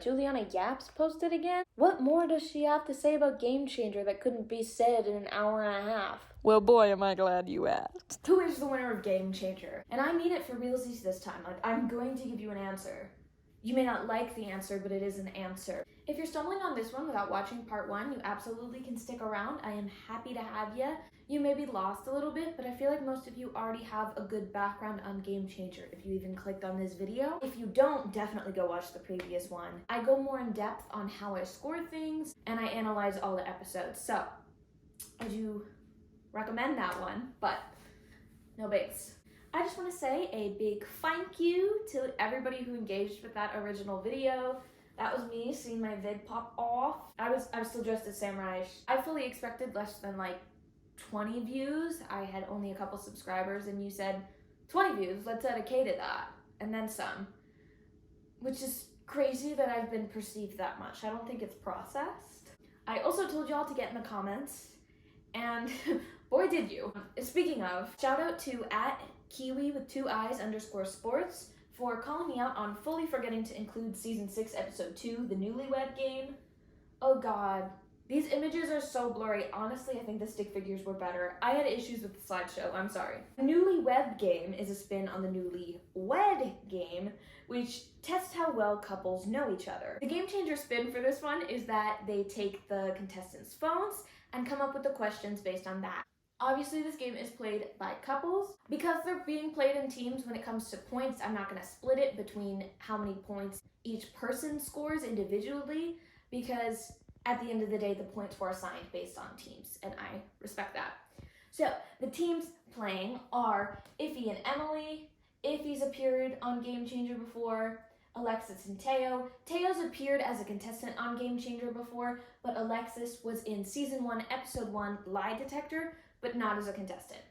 Juliana Yaps posted again? What more does she have to say about Gamechanger that couldn't be said in an hour and a half? Well, boy, am I glad you asked. Who is the winner of Gamechanger? And I mean it for realsies this time. Like, I'm going to give you an answer. You may not like the answer, but it is an answer. If you're stumbling on this one without watching part 1, you absolutely can stick around. I am happy to have you. You may be lost a little bit, but I feel like most of you already have a good background on Gamechanger if you even clicked on this video. If you don't, definitely go watch the previous one. I go more in depth on how I score things, and I analyze all the episodes. So, I do recommend that one, but no bigs. I just want to say a big thank you to everybody who engaged with that original video. That was me seeing my vid pop off. I was still dressed as Samurai. I fully expected less than like 20 views. I had only a couple subscribers and you said 20 views, let's add a K to that, and then some. Which is crazy that I've been perceived that much. I don't think it's processed. I also told y'all to get in the comments, and boy did you. Speaking of, shout out to @Kiwi with 2 eyes _sports for calling me out on fully forgetting to include season 6 episode 2, the newlywed game. Oh god, these images are so blurry. Honestly, I think the stick figures were better. I had issues with the slideshow, I'm sorry. The newlywed game is a spin on the newlywed game, which tests how well couples know each other. The Gamechanger spin for this one is that they take the contestants' phones and come up with the questions based on that. Obviously, this game is played by couples. Because they're being played in teams when it comes to points, I'm not going to split it between how many points each person scores individually, because at the end of the day, the points were assigned based on teams, and I respect that. So, the teams playing are Iffy and Emily. Iffy's appeared on Gamechanger before. Alexis and Teo. Teo's appeared as a contestant on Gamechanger before, but Alexis was in Season 1, Episode 1, Lie Detector, but not as a contestant.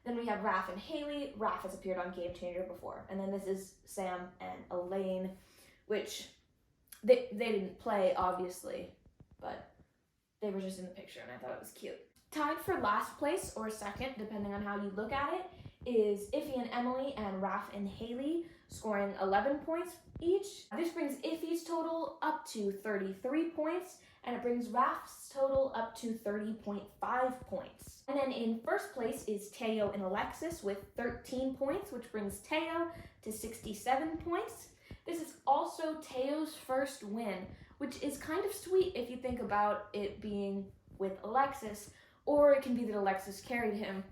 Then we have Raph and Haley. Raph has appeared on Gamechanger before. And then this is Sam and Elaine, which they didn't play, obviously, but they were just in the picture, and I thought it was cute. Tied for last place, or second, depending on how you look at it, is Iffy and Emily and Raph and Haley, scoring 11 points each. This brings Iffy's total up to 33 points, and it brings Raph's total up to 30.5 points. And then in first place is Teo and Alexis with 13 points, which brings Teo to 67 points. This is also Teo's first win, which is kind of sweet if you think about it being with Alexis, or it can be that Alexis carried him.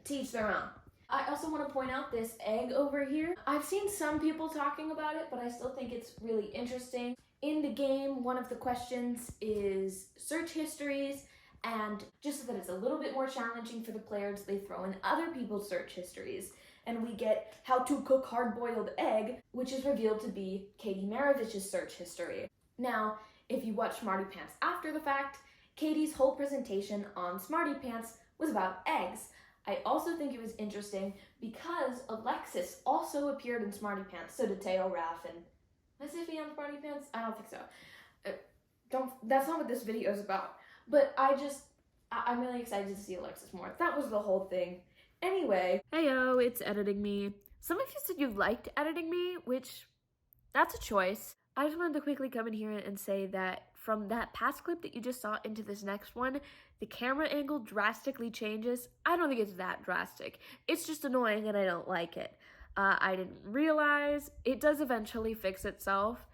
To each their own. I also want to point out this egg over here. I've seen some people talking about it, but I still think it's really interesting. In the game, one of the questions is search histories, and just so that it's a little bit more challenging for the players, they throw in other people's search histories, and we get how to cook hard-boiled egg, which is revealed to be Katie Maravich's search history. Now, if you watch Smarty Pants after the fact, Katie's whole presentation on Smarty Pants was about eggs. I also think it was interesting because Alexis also appeared in Smarty Pants. So did Teo, Raph, and was Iffy on Smarty Pants? I don't think so. That's not what this video is about. But I'm really excited to see Alexis more. That was the whole thing. Anyway. Heyo, it's editing me. Some of you said you liked editing me, which, that's a choice. I just wanted to quickly come in here and say that from that past clip that you just saw into this next one, the camera angle drastically changes. I don't think it's that drastic. It's just annoying and I don't like it. I didn't realize. It does eventually fix itself.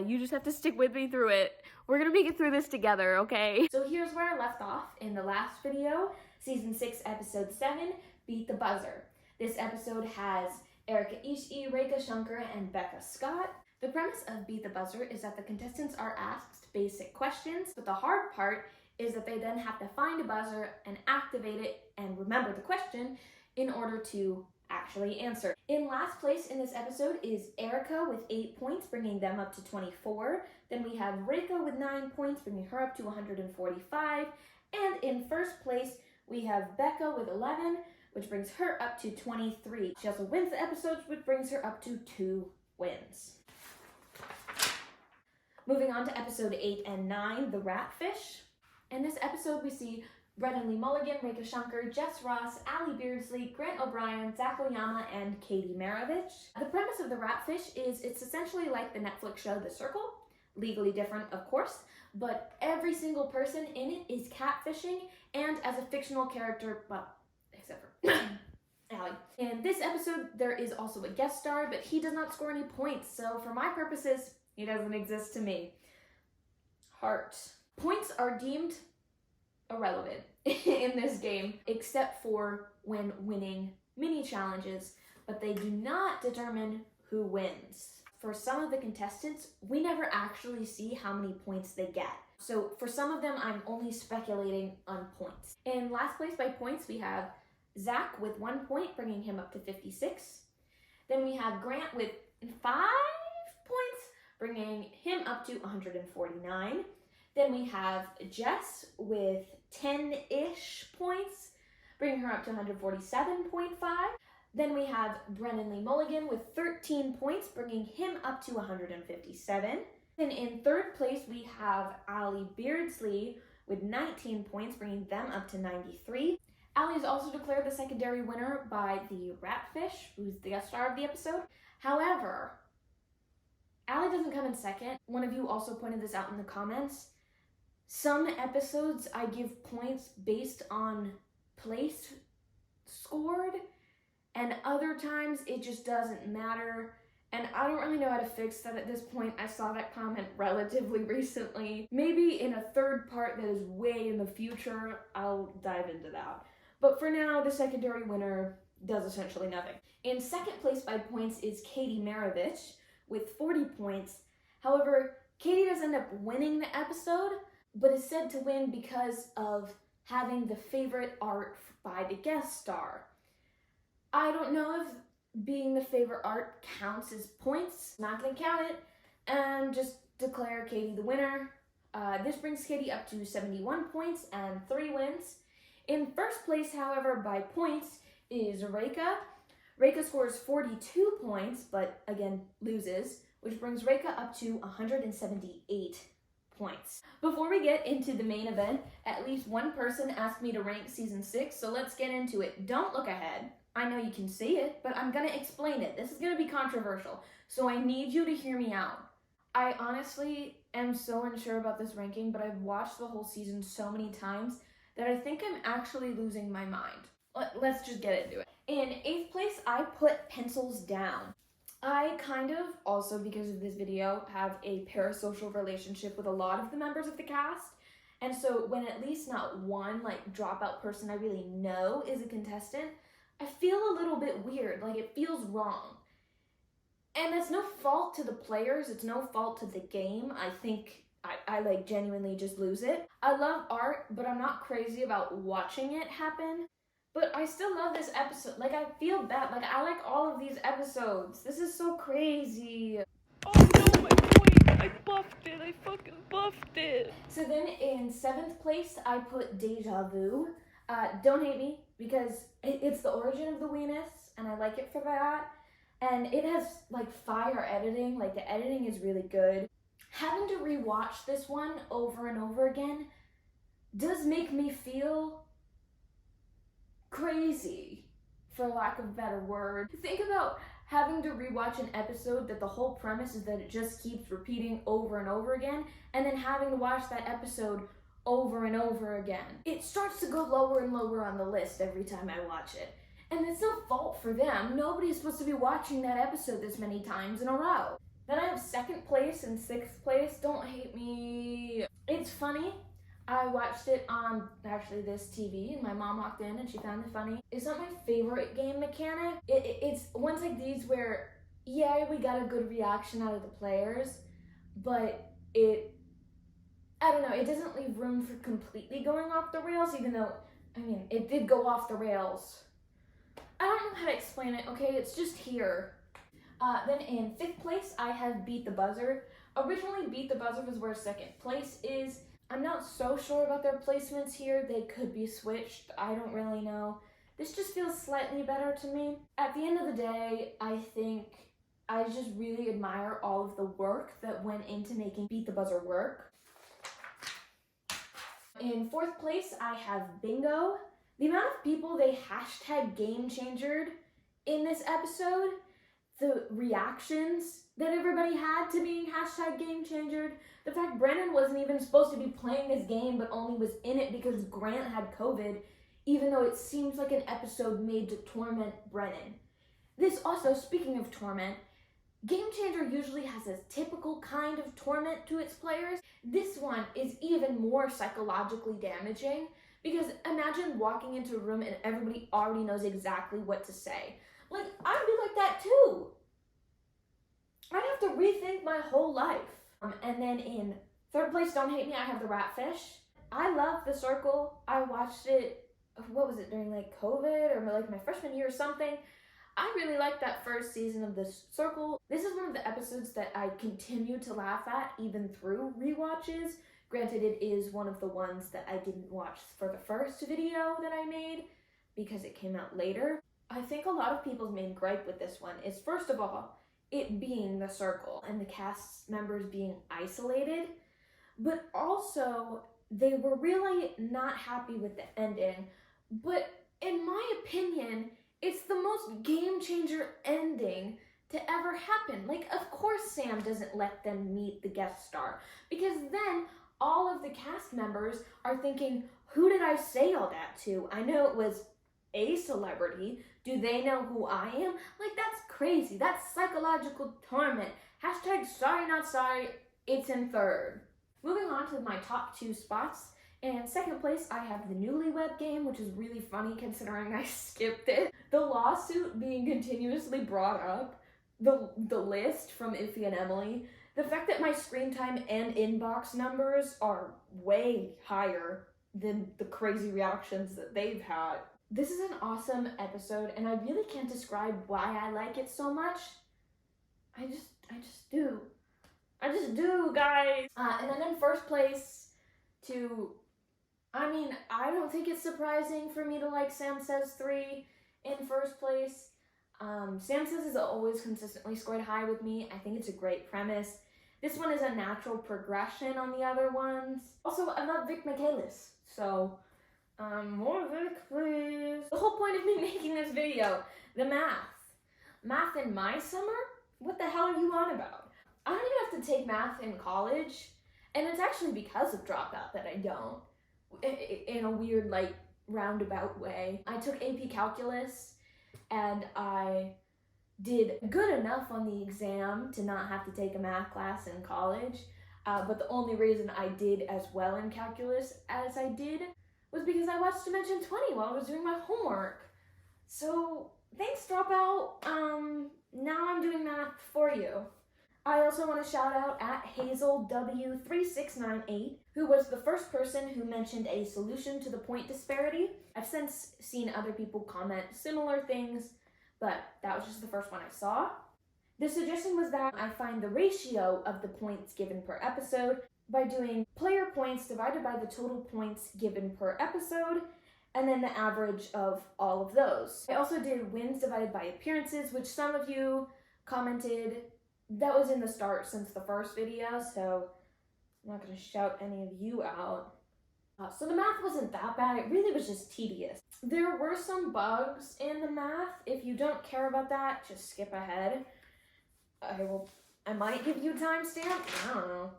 You just have to stick with me through it. We're gonna make it through this together, okay? So here's where I left off in the last video, Season 6, Episode 7, Beat the Buzzer. This episode has Erica Ishii, Rekha Shankar, and Becca Scott. The premise of Beat the Buzzer is that the contestants are asked basic questions, but the hard part is that they then have to find a buzzer and activate it and remember the question in order to actually answer. In last place in this episode is Erica with 8 points, bringing them up to 24. Then we have Rekha with 9 points, bringing her up to 145. And in first place, we have Becca with 11, which brings her up to 23. She also wins the episodes, which brings her up to 2 wins. Moving on to episode 8 and 9, The Ratfish. In this episode, we see Brennan Lee Mulligan, Reka Shankar, Jess Ross, Allie Beardsley, Grant O'Brien, Zach Oyama, and Katie Maravich. The premise of The Ratfish is it's essentially like the Netflix show The Circle, legally different of course, but every single person in it is catfishing and as a fictional character, well, except for Allie. In this episode, there is also a guest star, but he does not score any points, so for my purposes, he doesn't exist to me. Heart. Points are deemed irrelevant in this game, except for when winning mini challenges, but they do not determine who wins. For some of the contestants, we never actually see how many points they get. So for some of them, I'm only speculating on points. In last place by points, we have Zach with 1 point, bringing him up to 56. Then we have Grant with 5 points, bringing him up to 149. Then we have Jess with 10-ish points, bringing her up to 147.5. Then we have Brennan Lee Mulligan with 13 points, bringing him up to 157. Then in third place, we have Allie Beardsley with 19 points, bringing them up to 93. Allie is also declared the secondary winner by the Ratfish, who's the guest star of the episode. However, Allie doesn't come in second. One of you also pointed this out in the comments. Some episodes I give points based on place scored, and other times it just doesn't matter. And I don't really know how to fix that at this point. I saw that comment relatively recently. Maybe in a third part that is way in the future, I'll dive into that. But for now, the secondary winner does essentially nothing. In second place by points is Katie Maravich with 40 points. However, Katie does end up winning the episode, but is said to win because of having the favorite art by the guest star. I don't know if being the favorite art counts as points. Not gonna count it, and just declare Katie the winner. This brings Katie up to 71 points and 3 wins. In first place, however, by points is Reka. Reka scores 42 points, but again loses, which brings Reka up to 178 points. Before we get into the main event, at least one person asked me to rank season 6, so let's get into it. Don't look ahead. I know you can see it, but I'm gonna explain it. This is gonna be controversial, so I need you to hear me out. I honestly am so unsure about this ranking, but I've watched the whole season so many times that I think I'm actually losing my mind. Let's just get into it. In 8th place, I put Pencils Down. I kind of, also because of this video, have a parasocial relationship with a lot of the members of the cast. And so when at least not one dropout person I really know is a contestant, I feel a little bit weird, it feels wrong. And that's no fault to the players, it's no fault to the game. I think I genuinely just lose it. I love art, but I'm not crazy about watching it happen. But I still love this episode. I feel bad. I like all of these episodes. This is so crazy. Oh no, my point! I buffed it! I fucking buffed it! So then in 7th place, I put Deja Vu. Don't hate me, because it's the origin of the weenus, and I like it for that. And it has, fire editing. The editing is really good. Having to rewatch this one over and over again does make me feel crazy, for lack of a better word. Think about having to rewatch an episode that the whole premise is that it just keeps repeating over and over again, and then having to watch that episode over and over again. It starts to go lower and lower on the list every time I watch it. And it's no fault for them. Nobody's supposed to be watching that episode this many times in a row. Then I have 2nd place and 6th place. Don't hate me. It's funny. I watched it on, actually, this TV, and my mom walked in and she found it funny. It's not my favorite game mechanic. It's ones like these where, yeah, we got a good reaction out of the players, but I don't know, it doesn't leave room for completely going off the rails, even though, it did go off the rails. I don't know how to explain it, okay? It's just here. Then in 5th place, I have Beat the Buzzer. Originally, Beat the Buzzer was where 2nd place is. I'm not so sure about their placements here. They could be switched. I don't really know. This just feels slightly better to me. At the end of the day, I think I just really admire all of the work that went into making Beat the Buzzer work. In fourth place, I have bingo. The amount of people they hashtag Gamechangered in this episode, the reactions that everybody had to being hashtag Gamechangered, the fact Brennan wasn't even supposed to be playing this game but only was in it because Grant had COVID, even though it seems like an episode made to torment Brennan. This also, speaking of torment, Gamechanger usually has a typical kind of torment to its players. This one is even more psychologically damaging because imagine walking into a room and everybody already knows exactly what to say. Like, I'd be like that too. I'd have to rethink my whole life. And then in third place, don't hate me, I have the Ratfish. I love The Circle. I watched it, what was it, during like COVID or like my freshman year or something. I really liked that first season of The Circle. This is one of the episodes that I continue to laugh at even through rewatches. Granted, it is one of the ones that I didn't watch for the first video that I made because it came out later. I think a lot of people's main gripe with this one is, first of all, it being The Circle and the cast members being isolated, but also they were really not happy with the ending. But in my opinion, it's the most game changer ending to ever happen. Like, of course Sam doesn't let them meet the guest star, because then all of the cast members are thinking, who did I say all that to? I know it was a celebrity. Do they know who I am? Like, that's crazy. That's psychological torment. Hashtag sorry not sorry. It's in third. Moving on to my top 2 spots. In second place, I have the Newlywed Game, which is really funny considering I skipped it. The lawsuit being continuously brought up, the list from Iffy and Emily, the fact that my screen time and inbox numbers are way higher than the crazy reactions that they've had. This is an awesome episode, and I really can't describe why I like it so much. I just do. I just do, guys. And then in first place, I don't think it's surprising for me to like Sam Says 3 in first place. Sam Says has always consistently scored high with me. I think it's a great premise. This one is a natural progression on the other ones. Also, I love Vic Michaelis, so more Vic, please. The whole point of me making this video, the math. Math in my summer? What the hell are you on about? I don't even have to take math in college, and it's actually because of Dropout that I don't, in a weird, like, roundabout way. I took AP Calculus, and I did good enough on the exam to not have to take a math class in college, but the only reason I did as well in calculus as I did was because I watched Dimension 20 while I was doing my homework. So, thanks, Dropout. Now I'm doing math for you. I also want to shout out at Hazel W3698, who was the first person who mentioned a solution to the point disparity. I've since seen other people comment similar things, but that was just the first one I saw. The suggestion was that I find the ratio of the points given per episode by doing player points divided by the total points given per episode, and then the average of all of those. I also did wins divided by appearances, which some of you commented. That was in the start since the first video, so I'm not going to shout any of you out. So the math wasn't that bad, it really was just tedious. There were some bugs in the math. If you don't care about that, just skip ahead. I might give you a timestamp, I don't know.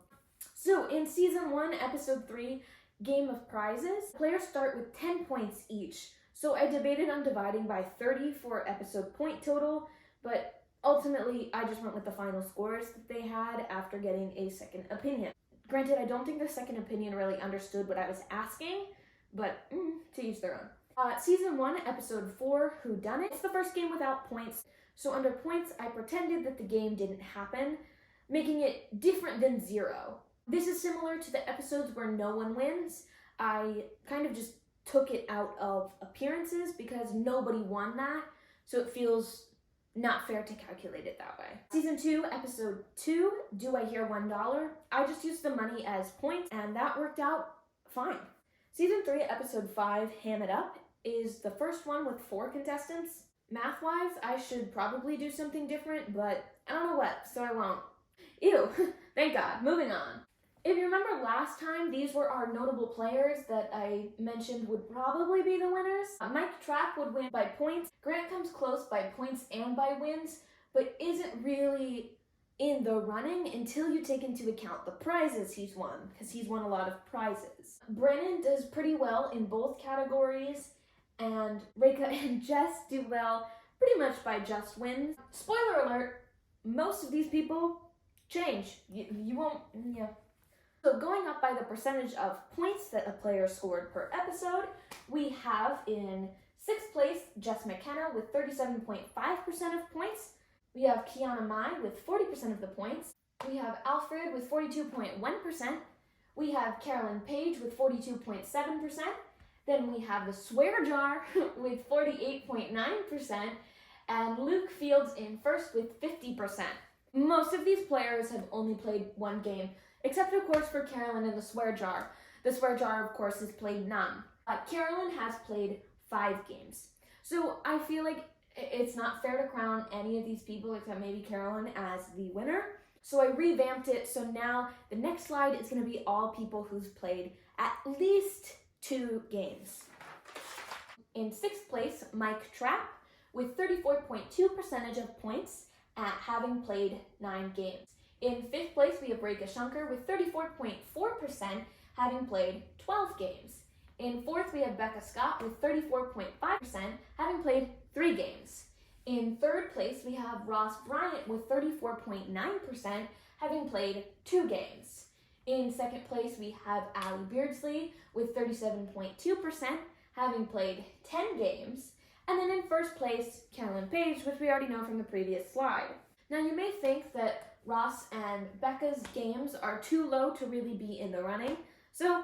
So in season 1, episode 3, Game of Prizes, players start with 10 points each. So I debated on dividing by 30 for episode point total, but ultimately, I just went with the final scores that they had after getting a second opinion. Granted, I don't think the second opinion really understood what I was asking, but to each their own. Season 1, episode 4, Who Done It? It's the first game without points, so under points, I pretended that the game didn't happen, making it different than 0. This is similar to the episodes where no one wins. I kind of just took it out of appearances because nobody won that, so it feels not fair to calculate it that way. Season 2, episode 2, Do I Hear $1? I just used the money as points, and that worked out fine. Season 3, episode 5, Ham It Up, is the first one with 4 contestants. Math-wise, I should probably do something different, but I don't know what, so I won't. Ew, thank God. Moving on. If you remember last time, these were our notable players that I mentioned would probably be the winners. Mike Trapp would win by points. Grant comes close by points and by wins, but isn't really in the running until you take into account the prizes he's won, because he's won a lot of prizes. Brennan does pretty well in both categories, and Reka and Jess do well pretty much by just wins. Spoiler alert, most of these people change. You won't, yeah. So going up by the percentage of points that a player scored per episode, we have in 6th place Jess McKenna with 37.5% of points. We have Kiana Mai with 40% of the points. We have Alfred with 42.1%. We have Carolyn Page with 42.7%. Then we have the Swear Jar with 48.9%. And Luke Fields in first with 50%. Most of these players have only played one game, except of course for Carolyn and the Swear Jar. The Swear Jar, of course, has played none. Carolyn has played 5 games. So I feel like it's not fair to crown any of these people except maybe Carolyn as the winner. So I revamped it, so now the next slide is going to be all people who's played at least 2 games. In 6th place, Mike Trapp with 34.2% of points at having played 9 games. In 5th place, we have Reka Shunker with 34.4% having played 12 games. In 4th, we have Becca Scott with 34.5% having played 3 games. In 3rd place, we have Ross Bryant with 34.9% having played 2 games. In 2nd place, we have Allie Beardsley with 37.2% having played 10 games. And then in 1st place, Carolyn Page, which we already know from the previous slide. Now you may think that Ross and Becca's games are too low to really be in the running. So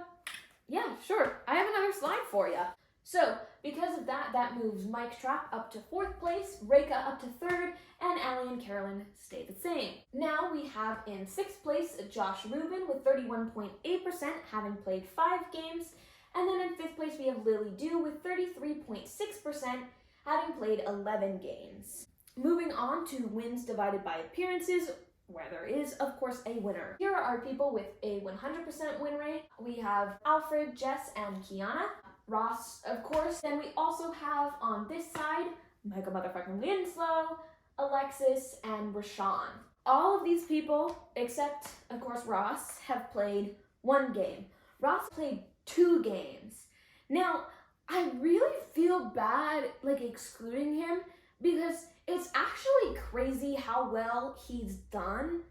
yeah, sure, I have another slide for you. So because of that, that moves Mike Trapp up to 4th place, Reka up to 3rd, and Allie and Carolyn stay the same. Now we have in 6th place Josh Rubin with 31.8% having played 5 games. And then in 5th place we have Lily Dew with 33.6% having played 11 games. Moving on to wins divided by appearances, where there is, of course, a winner. Here are our people with a 100% win rate. We have Alfred, Jess, and Kiana. Ross, of course. Then we also have on this side, Micah motherfucking Winslow, Alexis, and Rashawn. All of these people, except, of course, Ross, have played 1 game. Ross played 2 games. Now, I really feel bad, excluding him, because it's actually crazy how well he's done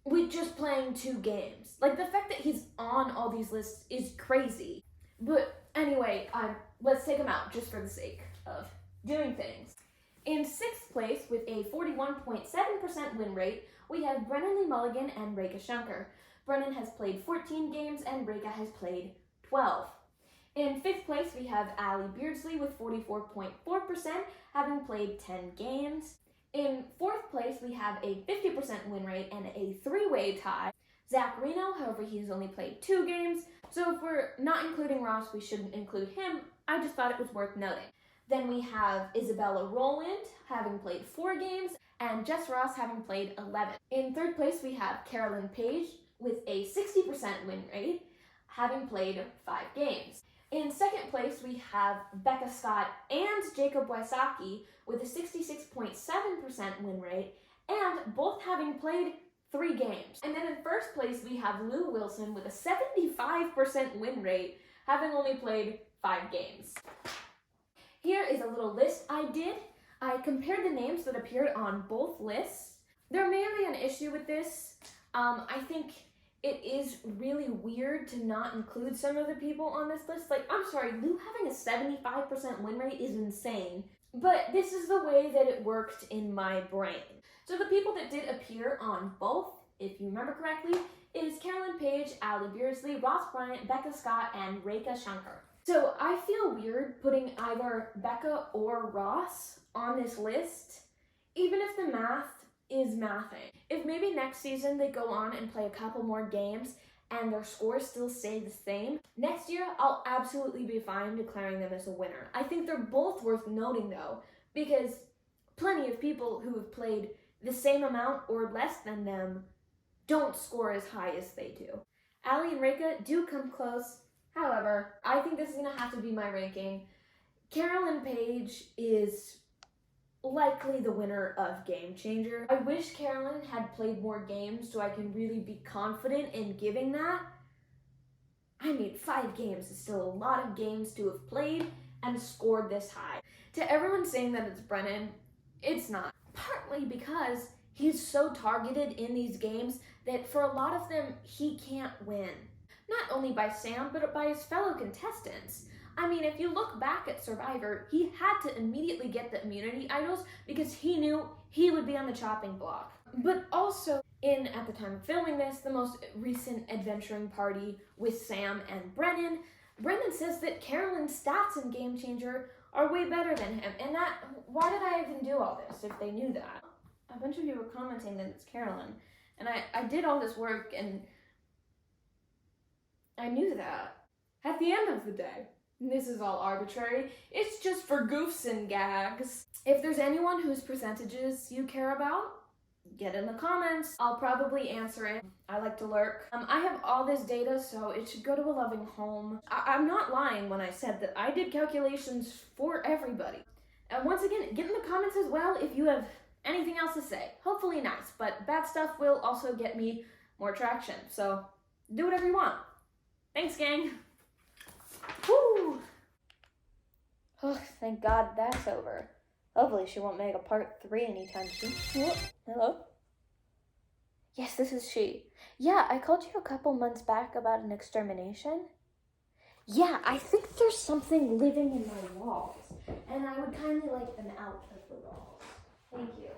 with just playing 2 games. The fact that he's on all these lists is crazy. But anyway, let's take him out just for the sake of doing things. In 6th place, with a 41.7% win rate, we have Brennan Lee Mulligan and Reka Shunker. Brennan has played 14 games and Reka has played 12. In 5th place, we have Allie Beardsley with 44.4%, having played 10 games. In 4th place, we have a 50% win rate and a 3-way tie. Zach Reno, however, he's only played 2 games, so if we're not including Ross, we shouldn't include him. I just thought it was worth noting. Then we have Isabella Rowland, having played 4 games, and Jess Ross having played 11. In 3rd place, we have Carolyn Page with a 60% win rate, having played 5 games. In 2nd place, we have Becca Scott and Jacob Wysocki with a 66.7% win rate, and both having played 3 games. And then in 1st place, we have Lou Wilson with a 75% win rate, having only played 5 games. Here is a little list I did. I compared the names that appeared on both lists. There may be an issue with this. I think it is really weird to not include some of the people on this list. I'm sorry, Lou having a 75% win rate is insane. But this is the way that it worked in my brain. So the people that did appear on both, if you remember correctly, is Carolyn Page, Allie Beardsley, Ross Bryant, Becca Scott, and Reka Shunker. So I feel weird putting either Becca or Ross on this list, even if the math is mathing. If maybe next season they go on and play a couple more games and their scores still stay the same, next year I'll absolutely be fine declaring them as a winner. I think they're both worth noting though, because plenty of people who have played the same amount or less than them don't score as high as they do. Allie and Reika do come close. However, I think this is gonna have to be my ranking. Carolyn Page is likely the winner of Gamechanger. I wish Carolyn had played more games so I can really be confident in giving that. I mean, 5 games is still a lot of games to have played and scored this high. To everyone saying that it's Brennan, it's not. Partly because he's so targeted in these games that for a lot of them, he can't win. Not only by Sam, but by his fellow contestants. I mean, if you look back at Survivor, he had to immediately get the immunity idols because he knew he would be on the chopping block. But also, at the time of filming this, the most recent adventuring party with Sam and Brennan says that Carolyn's stats in Gamechanger are way better than him. And why did I even do all this if they knew that? A bunch of you were commenting that it's Carolyn. And I did all this work and I knew that. At the end of the day, this is all arbitrary. It's just for goofs and gags. If there's anyone whose percentages you care about, get in the comments. I'll probably answer it. I like to lurk. I have all this data, so it should go to a loving home. I'm not lying when I said that I did calculations for everybody. And once again, get in the comments as well if you have anything else to say. Hopefully nice, but bad stuff will also get me more traction. So do whatever you want. Thanks, gang. Woo! Oh, thank God that's over. Hopefully she won't make a part 3 anytime soon. Whoa. Hello? Yes, this is she. Yeah, I called you a couple months back about an extermination. Yeah, I think there's something living in my walls, and I would kindly like them out of the walls. Thank you.